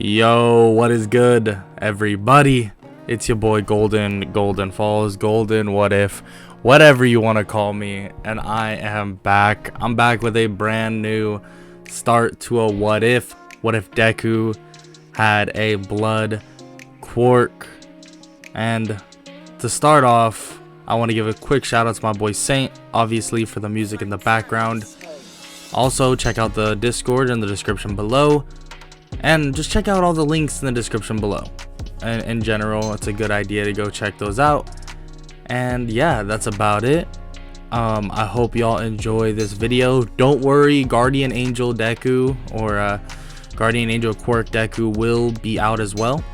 Yo, what is good, everybody? It's your boy Golden Falls, Golden What If, whatever you want to call me, and I am back. I'm back with a brand new start to a what if. What if Deku had a Blood Quirk? And to start off, I want to give a quick shout out to my boy Saint, obviously, for the music in the background. Also, check out the Discord in the description below. And just check out all the links in the description below. And in general, it's a good idea to go check those out. And yeah, that's about it. I hope y'all enjoy this video. Don't worry, Guardian Angel Deku or Guardian Angel Quirk Deku will be out as well.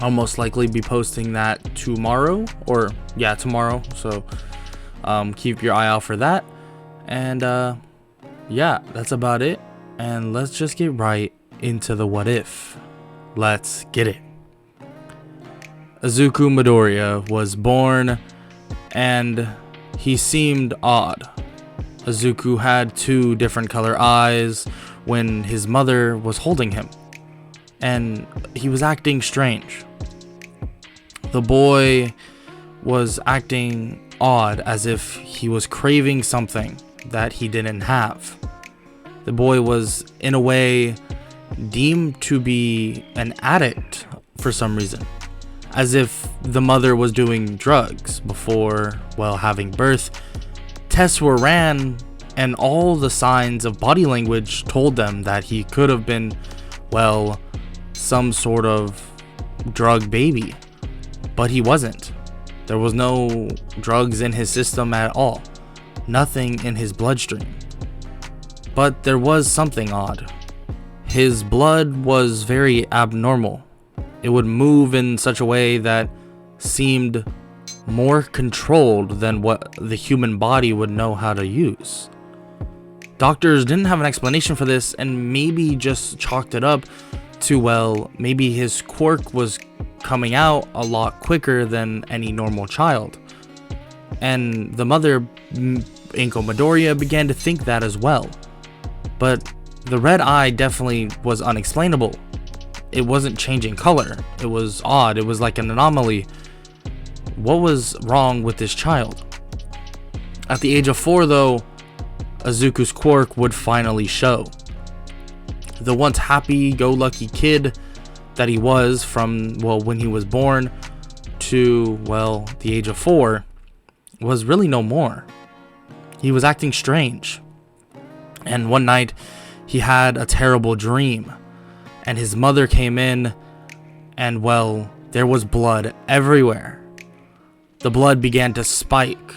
I'll most likely be posting that tomorrow, or yeah, tomorrow. So keep your eye out for that. And yeah, that's about it. And let's just get right into the what if. Let's get it. Izuku Midoriya was born and he seemed odd. Izuku had two different color eyes when his mother was holding him, and he was acting strange. The boy was acting odd, as if he was craving something that he didn't have. The boy was, in a way, deemed to be an addict for some reason, as if the mother was doing drugs before, well, having birth. Tests were ran and all the signs of body language told them that he could have been, well, some sort of drug baby, but he wasn't. There was no drugs in his system at all, nothing in his bloodstream. But there was something odd. His blood was very abnormal. It would move in such a way that seemed more controlled than what the human body would know how to use. Doctors didn't have an explanation for this and maybe just chalked it up to, well, maybe his quirk was coming out a lot quicker than any normal child. And the mother, Inko Midoriya, began to think that as well. But the red eye definitely was unexplainable. It wasn't changing color. It was odd. It was like an anomaly. What was wrong with this child? At the age of 4, though, Izuku's quirk would finally show. The once happy-go-lucky kid that he was from, well, when he was born to, well, the age of 4 was really no more. He was acting strange. And one night, he had a terrible dream, and his mother came in, and well, there was blood everywhere. The blood began to spike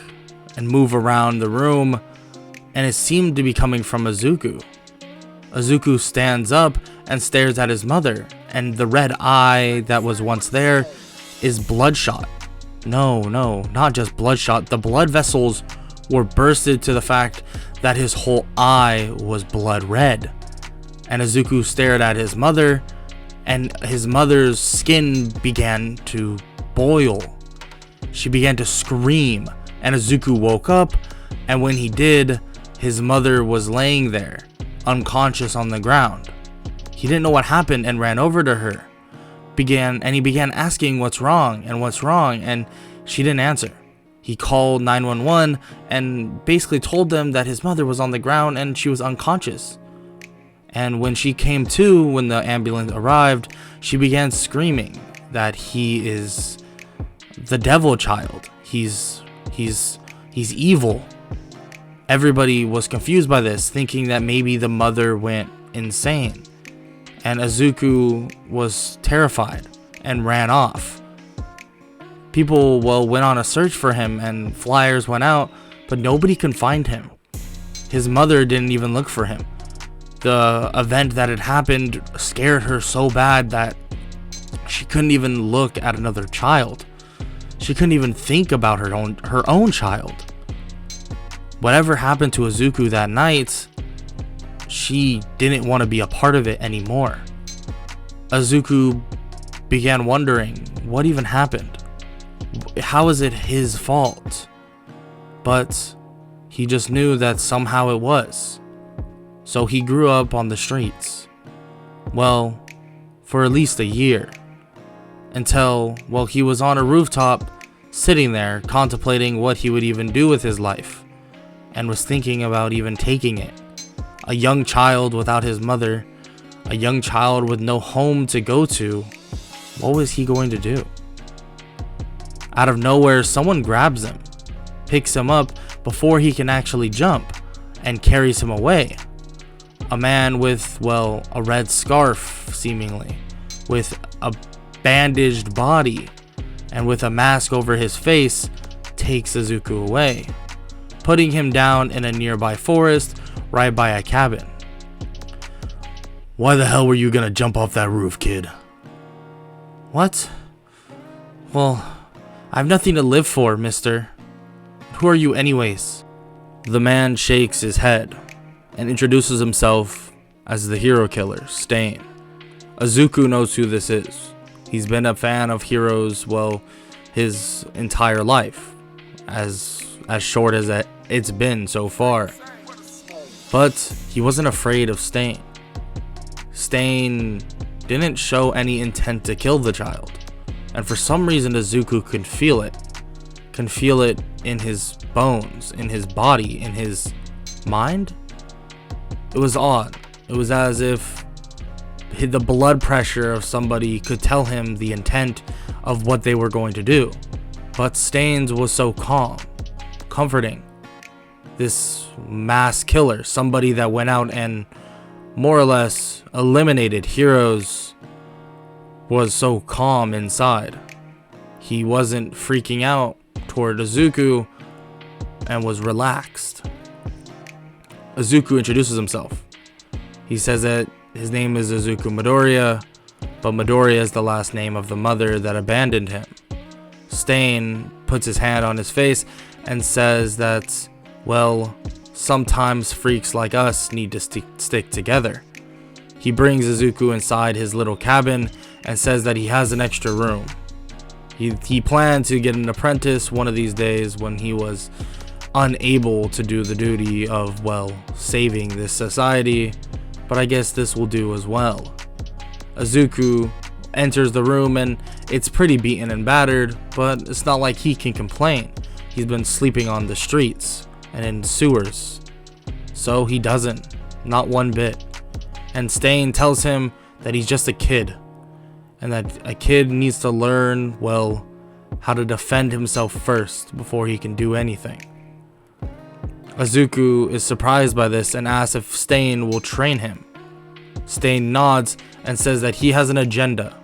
and move around the room, and it seemed to be coming from Izuku. Izuku stands up and stares at his mother, and the red eye that was once there is bloodshot. No, not just bloodshot. The blood vessels were bursted to the fact that his whole eye was blood red. And Izuku stared at his mother, and his mother's skin began to boil. She began to scream, and Izuku woke up, and when he did, his mother was laying there, unconscious on the ground. He didn't know what happened and ran over to her. He began asking what's wrong, and she didn't answer. He called 911 and basically told them that his mother was on the ground and she was unconscious. And when she came to, when the ambulance arrived, she began screaming that he is the devil child. He's evil. Everybody was confused by this, thinking that maybe the mother went insane. And Izuku was terrified and ran off. People, well, went on a search for him and flyers went out, but nobody could find him. His mother didn't even look for him. The event that had happened scared her so bad that she couldn't even look at another child. She couldn't even think about her own child. Whatever happened to Izuku that night, she didn't want to be a part of it anymore. Izuku began wondering what even happened. How is it his fault? But he just knew that somehow it was. So he grew up on the streets. Well, for at least a year. Until, well, he was on a rooftop, sitting there, contemplating what he would even do with his life, and was thinking about even taking it. A young child without his mother, a young child with no home to go to, what was he going to do? Out of nowhere, someone grabs him, picks him up before he can actually jump, and carries him away. A man with, well, a red scarf, seemingly, with a bandaged body, and with a mask over his face, takes Izuku away, putting him down in a nearby forest right by a cabin. "Why the hell were you gonna jump off that roof, kid?" "What? Well, I have nothing to live for, mister. Who are you anyways?" The man shakes his head and introduces himself as the hero killer, Stain. Izuku knows who this is. He's been a fan of heroes, well, his entire life, as short as it's been so far. But he wasn't afraid of Stain. Stain didn't show any intent to kill the child, and for some reason Izuku could feel it in his bones, in his body, in his mind. It was odd. It was as if the blood pressure of somebody could tell him the intent of what they were going to do. But Stain's was so calm, comforting. This mass killer, somebody that went out and more or less eliminated heroes, was so calm inside. He wasn't freaking out toward Izuku and was relaxed. Izuku introduces himself. He says that his name is Izuku Midoriya, but Midoriya is the last name of the mother that abandoned him. Stain puts his hand on his face and says that, well, sometimes freaks like us need to stick together. He brings Izuku inside his little cabin and says that he has an extra room. He planned to get an apprentice one of these days when he was unable to do the duty of, well, saving this society, but I guess this will do as well. Izuku enters the room and it's pretty beaten and battered, but it's not like he can complain. He's been sleeping on the streets and in sewers, so he doesn't, not one bit. And Stain tells him that he's just a kid, and that a kid needs to learn, well, how to defend himself first before he can do anything. Izuku is surprised by this and asks if Stain will train him. Stain nods and says that he has an agenda,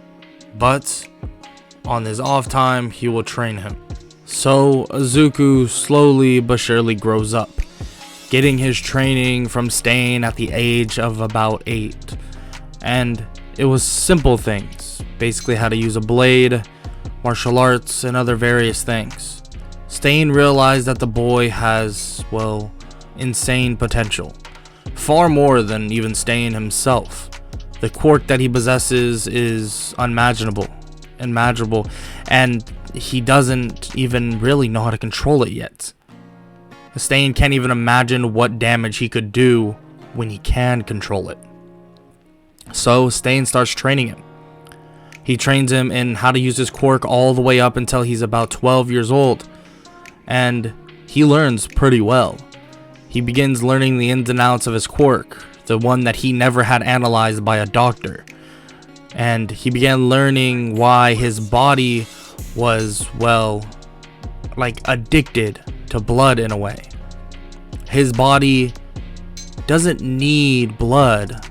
but on his off time he will train him. So Izuku slowly but surely grows up, getting his training from Stain at the age of about 8. And it was simple things, basically how to use a blade, martial arts, and other various things. Stain realized that the boy has, well, insane potential. Far more than even Stain himself. The quirk that he possesses is unimaginable, and he doesn't even really know how to control it yet. Stain can't even imagine what damage he could do when he can control it. So Stain starts training him. He trains him in how to use his quirk all the way up until he's about 12 years old. And he learns pretty well. He begins learning the ins and outs of his quirk, the one that he never had analyzed by a doctor. And he began learning why his body was, well, like addicted to blood in a way. His body doesn't need blood,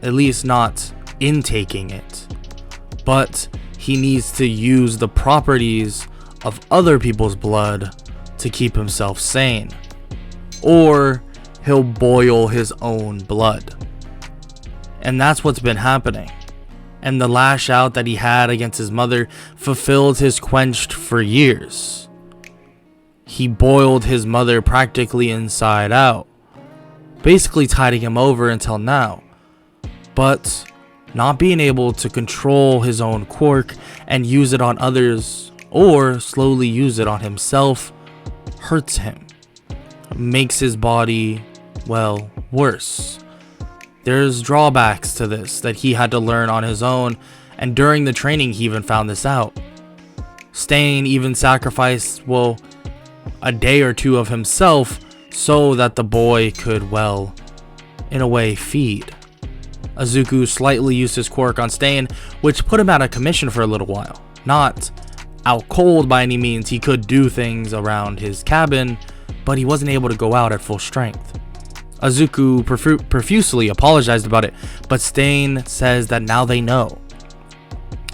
at least not intaking it, but he needs to use the properties of other people's blood to keep himself sane, or he'll boil his own blood. And that's what's been happening. And the lash out that he had against his mother fulfilled his quest for years. He boiled his mother practically inside out, basically tiding him over until now. But not being able to control his own quirk and use it on others, or slowly use it on himself, hurts him, makes his body, well, worse. There's drawbacks to this that he had to learn on his own, and during the training he even found this out. Stain even sacrificed, well, a day or two of himself so that the boy could, well, in a way, feed. Izuku slightly used his quirk on Stain, which put him out of commission for a little while. Not out cold by any means, he could do things around his cabin, but he wasn't able to go out at full strength. Izuku profusely apologized about it, but Stain says that now they know.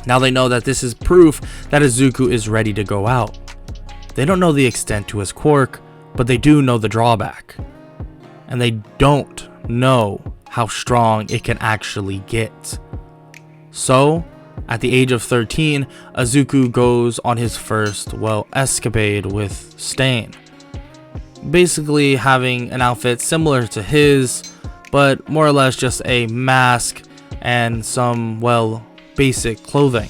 Now they know that this is proof that Izuku is ready to go out. They don't know the extent to his quirk, but they do know the drawback. And they don't know how strong it can actually get. So, at the age of 13, Izuku goes on his first, well, escapade with Stain. Basically having an outfit similar to his, but more or less just a mask and some, well, basic clothing.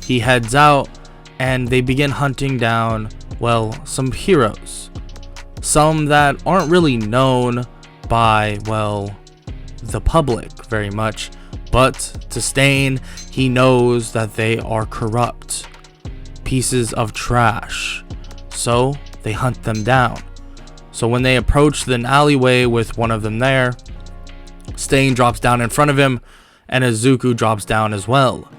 He heads out and they begin hunting down, well, some heroes. Some that aren't really known by, well, the public very much, but to Stain, he knows that they are corrupt, pieces of trash. So they hunt them down. So when they approach the alleyway with one of them there, Stain drops down in front of him and Izuku drops down as well.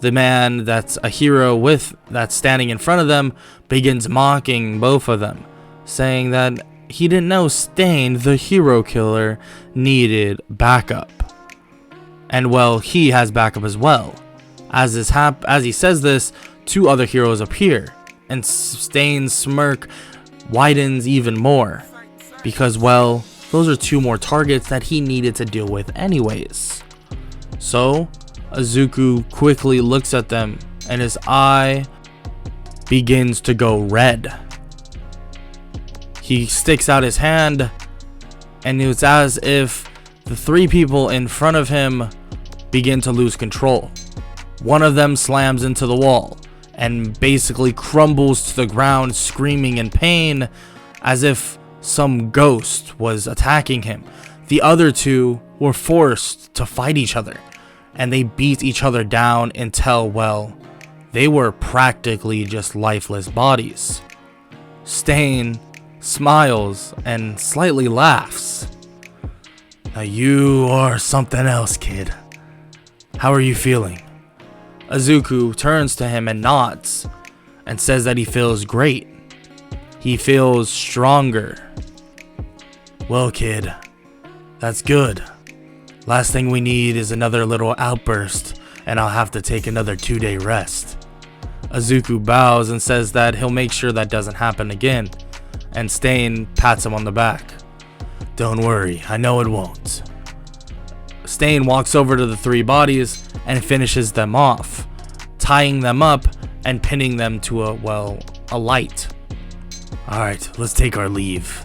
The man that's a hero that's standing in front of them begins mocking both of them, saying that he didn't know Stain, the hero killer, needed backup. And well, he has backup as well. As he says this, two other heroes appear, and Stain's smirk widens even more, because well, those are two more targets that he needed to deal with anyways. So Izuku quickly looks at them and his eye begins to go red. He sticks out his hand and it's as if the three people in front of him begin to lose control. One of them slams into the wall and basically crumbles to the ground, screaming in pain as if some ghost was attacking him. The other two were forced to fight each other, and they beat each other down until, well, they were practically just lifeless bodies. Stain smiles and slightly laughs. Now you are something else, kid. How are you feeling? Izuku turns to him and nods and says that he feels great. He feels stronger. Well, kid, that's good. Last thing we need is another little outburst, and I'll have to take another 2-day rest. Izuku bows and says that he'll make sure that doesn't happen again, and Stain pats him on the back. Don't worry, I know it won't. Stain walks over to the three bodies and finishes them off, tying them up and pinning them to a light. Alright, let's take our leave.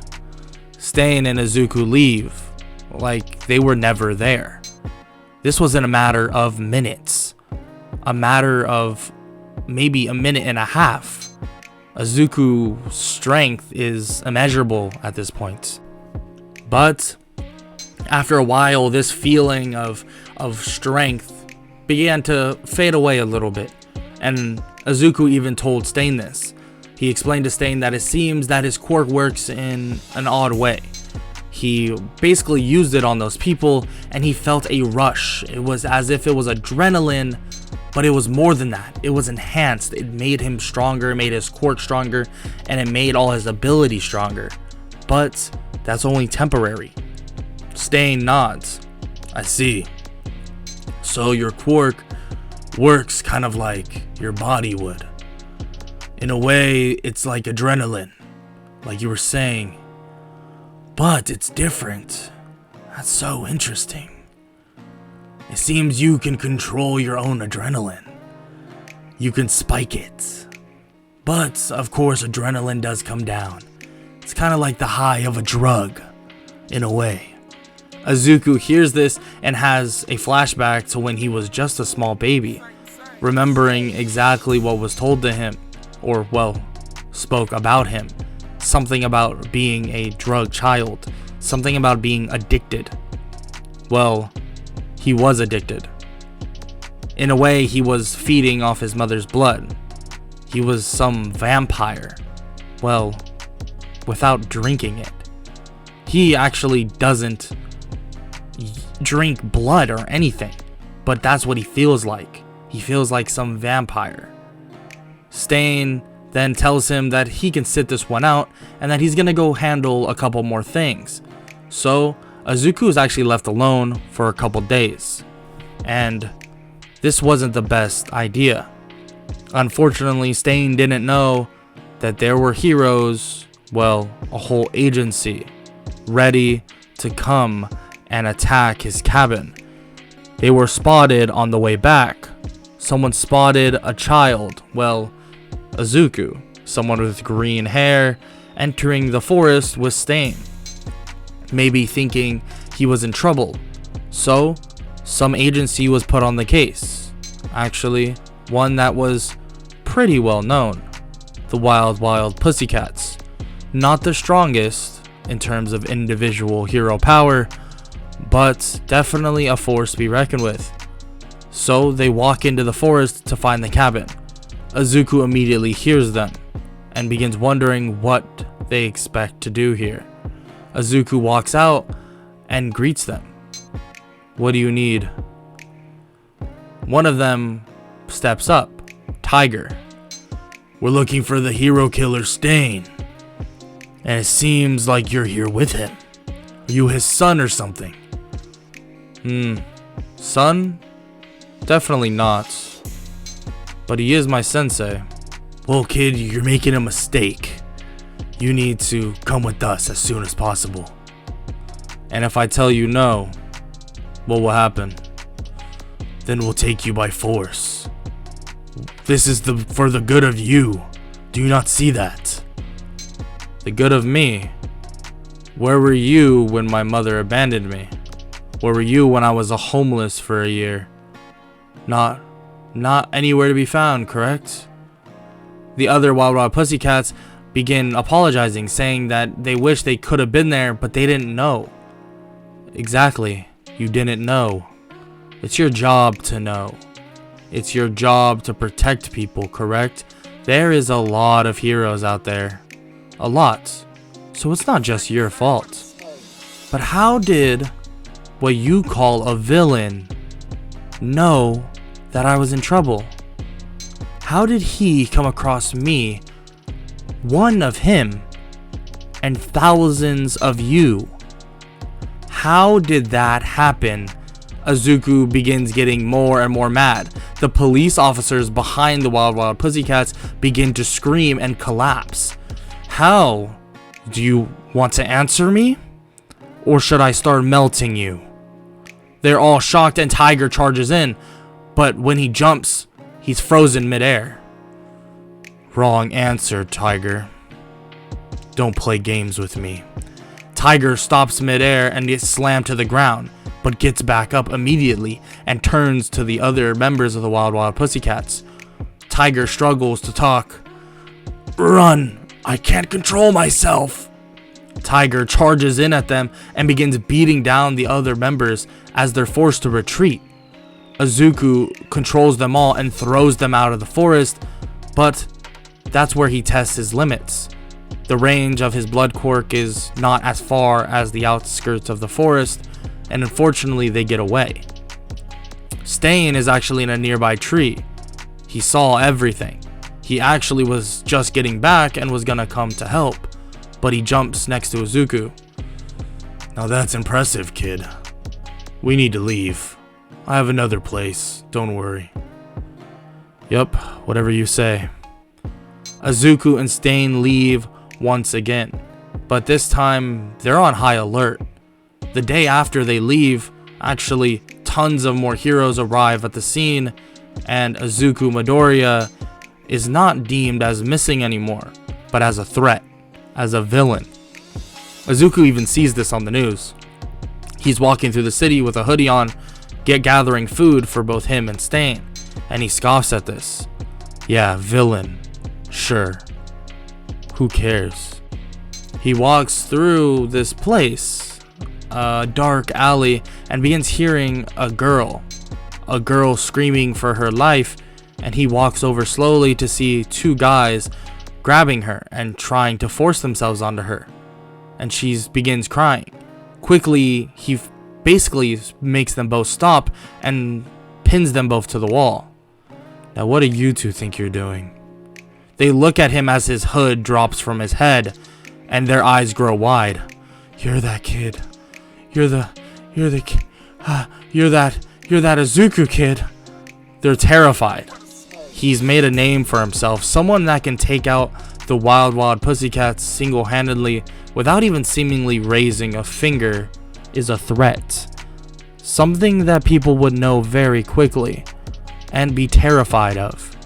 Stain and Izuku leave, like they were never there. This wasn't a matter of minutes, a matter of maybe a minute and a half. Izuku's strength is immeasurable at this point. But after a while, this feeling of strength began to fade away a little bit, and Izuku even told Stain this. He explained to Stain that it seems that his quirk works in an odd way. He basically used it on those people and he felt a rush. It was as if it was adrenaline, but it was more than that. It was enhanced. It made him stronger, made his quirk stronger, and it made all his abilities stronger. But that's only temporary. Stain nods. I see. So your quirk works kind of like your body would. In a way, it's like adrenaline, like you were saying. But it's different. That's so interesting. It seems you can control your own adrenaline. You can spike it. But, of course, adrenaline does come down. It's kind of like the high of a drug, in a way. Izuku hears this and has a flashback to when he was just a small baby, remembering exactly what was told to him, or, well, spoke about him. Something about being a drug child, something about being addicted. Well, he was addicted. In a way, he was feeding off his mother's blood. He was some vampire. Well, without drinking it. He actually doesn't drink blood or anything, but that's what he feels like. He feels like some vampire. Stain then tells him that he can sit this one out and that he's gonna go handle a couple more things. So Izuku is actually left alone for a couple days, and this wasn't the best idea. Unfortunately, Stain didn't know that there were heroes, well, a whole agency, ready to come and attack his cabin. They were spotted on the way back. Someone spotted a child, well, Izuku, someone with green hair, entering the forest with Stain, maybe thinking he was in trouble. So, some agency was put on the case. Actually, one that was pretty well known. The Wild Pussycats. Not the strongest in terms of individual hero power, but definitely a force to be reckoned with. So they walk into the forest to find the cabin. Izuku immediately hears them and begins wondering what they expect to do here. Izuku walks out and greets them. What do you need? One of them steps up, Tiger. We're looking for the hero killer Stain, and it seems like you're here with him. Are you his son or something? Son? Definitely not. But he is my sensei. Well, kid, you're making a mistake. You need to come with us as soon as possible. And if I tell you no, what will happen? Then we'll take you by force. This is for the good of you. Do you not see that? The good of me? Where were you when my mother abandoned me? Where were you when I was homeless for a year? Not anywhere to be found, correct? The other Wild Pussycats begin apologizing, saying that they wish they could have been there, but they didn't know. Exactly, you didn't know. It's your job to know. It's your job to protect people, correct? There is a lot of heroes out there. A lot. So it's not just your fault. But how did what you call a villain know that I was in trouble? How did he come across me, one of him, and thousands of you? How did that happen? Izuku begins getting more and more mad. The police officers behind the Wild Pussycats begin to scream and collapse. How? Do you want to answer me? Or should I start melting you? They're all shocked and Tiger charges in, but when he jumps, he's frozen midair. Wrong answer, Tiger. Don't play games with me. Tiger stops midair and gets slammed to the ground, but gets back up immediately and turns to the other members of the Wild Pussycats. Tiger struggles to talk. Run! I can't control myself! Tiger charges in at them and begins beating down the other members as they're forced to retreat. Izuku controls them all and throws them out of the forest, but that's where he tests his limits. The range of his Blood Quirk is not as far as the outskirts of the forest, and unfortunately they get away. Stain is actually in a nearby tree. He saw everything. He actually was just getting back and was gonna come to help, but he jumps next to Izuku. Now that's impressive, kid. We need to leave. I have another place, don't worry. Yup, whatever you say. Izuku and Stain leave once again, but this time they're on high alert. The day after they leave, actually tons of more heroes arrive at the scene, and Izuku Midoriya is not deemed as missing anymore, but as a threat, as a villain. Izuku even sees this on the news. He's walking through the city with a hoodie on, gathering food for both him and Stain, and he scoffs at this. Yeah, villain. Sure. Who cares? He walks through this place, a dark alley, and begins hearing a girl screaming for her life, and he walks over slowly to see two guys grabbing her and trying to force themselves onto her, and she begins crying. Quickly, he basically makes them both stop and pins them both to the wall. Now, what do you two think you're doing? They look at him as his hood drops from his head, and their eyes grow wide. You're that kid. You're that Izuku kid. They're terrified. He's made a name for himself, someone that can take out the wild pussycats single-handedly without even seemingly raising a finger is a threat. Something that people would know very quickly and be terrified of.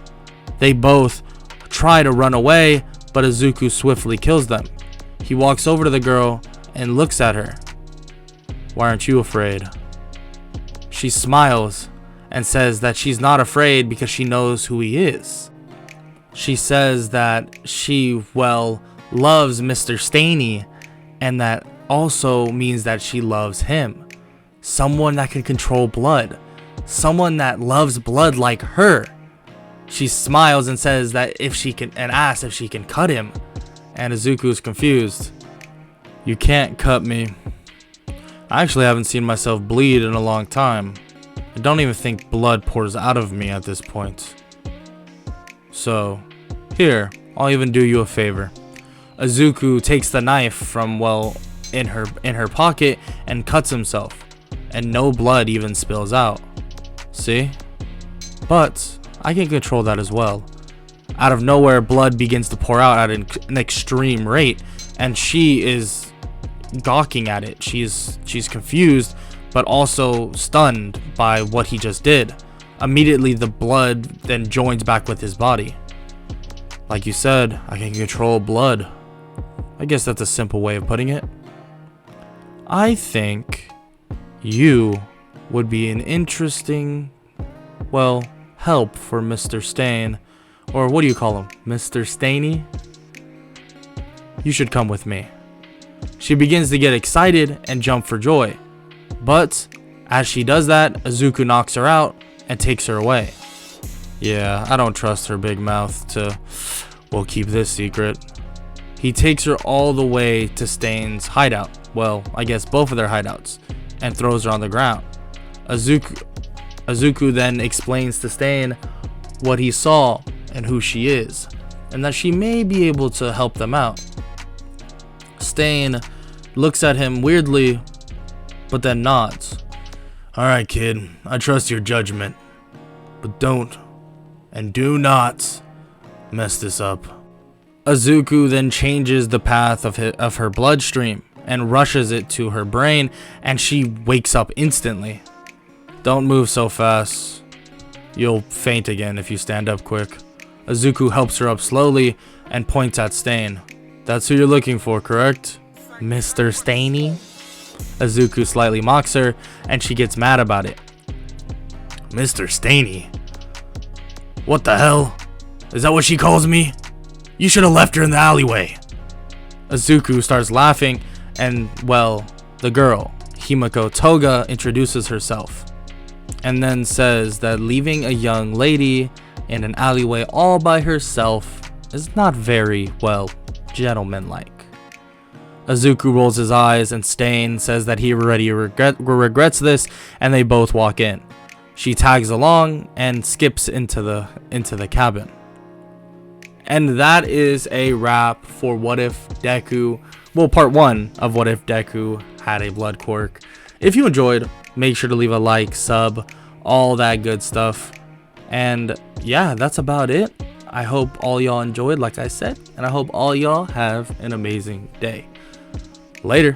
They both try to run away, but Izuku swiftly kills them. He walks over to the girl and looks at her. Why aren't you afraid? She smiles and says that she's not afraid because she knows who he is. She says that she, loves Mr. Staney, and that also means that she loves him. Someone that can control blood. Someone that loves blood like her. She smiles and says that asks if she can cut him. And Izuku's confused. You can't cut me. I actually haven't seen myself bleed in a long time. I don't even think blood pours out of me at this point. So, here, I'll even do you a favor. Izuku takes the knife from, in her pocket and cuts himself. And no blood even spills out. See? But I can control that as well. Out of nowhere, blood begins to pour out at an extreme rate, and she is gawking at it. She's confused, but also stunned by what he just did. Immediately, the blood then joins back with his body. Like you said, I can control blood. I guess that's a simple way of putting it. I think you would be an interesting, help for Mr. Stain. Or what do you call him? Mr. Staney? You should come with me. She begins to get excited and jump for joy. But as she does that, Izuku knocks her out and takes her away. Yeah, I don't trust her big mouth to, keep this secret. He takes her all the way to Stain's hideout. I guess both of their hideouts. And throws her on the ground. Izuku then explains to Stain what he saw and who she is, and that she may be able to help them out. Stain looks at him weirdly, but then nods. Alright kid, I trust your judgment, but don't and do not mess this up. Izuku then changes the path of her bloodstream and rushes it to her brain, and she wakes up instantly. Don't move so fast. You'll faint again if you stand up quick. Izuku helps her up slowly and points at Stain. That's who you're looking for, correct? Mr. Staney? Izuku slightly mocks her, and she gets mad about it. Mr. Staney? What the hell? Is that what she calls me? You should have left her in the alleyway. Izuku starts laughing, and, the girl, Himiko Toga, introduces herself. And then says that leaving a young lady in an alleyway all by herself is not very, gentlemanlike. Izuku rolls his eyes, and Stain says that he already regrets this, and they both walk in. She tags along and skips into the cabin. And that is a wrap for What If Deku, part 1 of What If Deku Had a Blood Quirk. If you enjoyed, make sure to leave a like, sub, all that good stuff. And yeah, that's about it. I hope all y'all enjoyed, like I said, and I hope all y'all have an amazing day. Later.